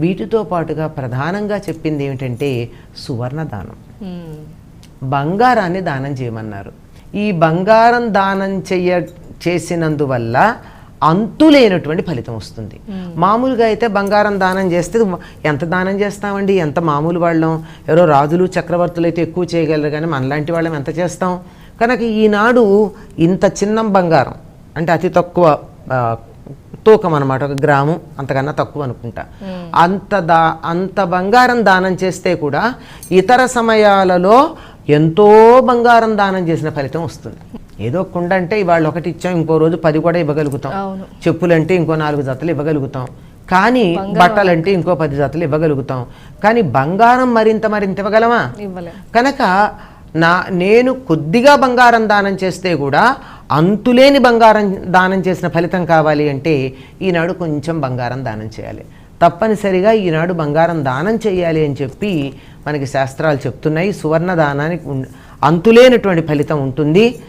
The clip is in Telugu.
వీటితో పాటుగా ప్రధానంగా చెప్పింది ఏమిటంటే సువర్ణ దానం, బంగారాన్ని దానం చేయమన్నారు. ఈ బంగారం దానం చేసినందువల్ల అంతులేనటువంటి ఫలితం వస్తుంది. మామూలుగా అయితే బంగారం దానం చేస్తే ఎంత దానం చేస్తామండి, ఎంత మామూలు వాళ్ళం, ఎవరో రాజులు చక్రవర్తులు అయితే ఎక్కువ చేయగలరు, కానీ మనలాంటి వాళ్ళం ఎంత చేస్తాం. కనుక ఈనాడు ఇంత చిన్న బంగారం అంటే అతి తక్కువ తూకం అనమాట, 1 గ్రాము అంతకన్నా తక్కువ అనుకుంటా, అంత బంగారం దానం చేస్తే కూడా ఇతర సమయాలలో ఎంతో బంగారం దానం చేసిన ఫలితం వస్తుంది. ఏదో కుండ అంటే ఇవాళ 1 ఇచ్చాం, ఇంకో రోజు 10 కూడా ఇవ్వగలుగుతాం, చెప్పులంటే ఇంకో 4 జతలు ఇవ్వగలుగుతాం, కానీ బట్టలంటే ఇంకో 10 జతలు ఇవ్వగలుగుతాం, కానీ బంగారం మరింత ఇవ్వగలమా? కనుక నేను కొద్దిగా బంగారం దానం చేస్తే కూడా అంతులేని బంగారం దానం చేసిన ఫలితం కావాలి అంటే ఈనాడు కొంచెం బంగారం దానం చేయాలి. తప్పనిసరిగా ఈనాడు బంగారం దానం చేయాలి అని చెప్పి మనకి శాస్త్రాలు చెప్తున్నాయి. సువర్ణ దానానికి అంతులేనటువంటి ఫలితం ఉంటుంది.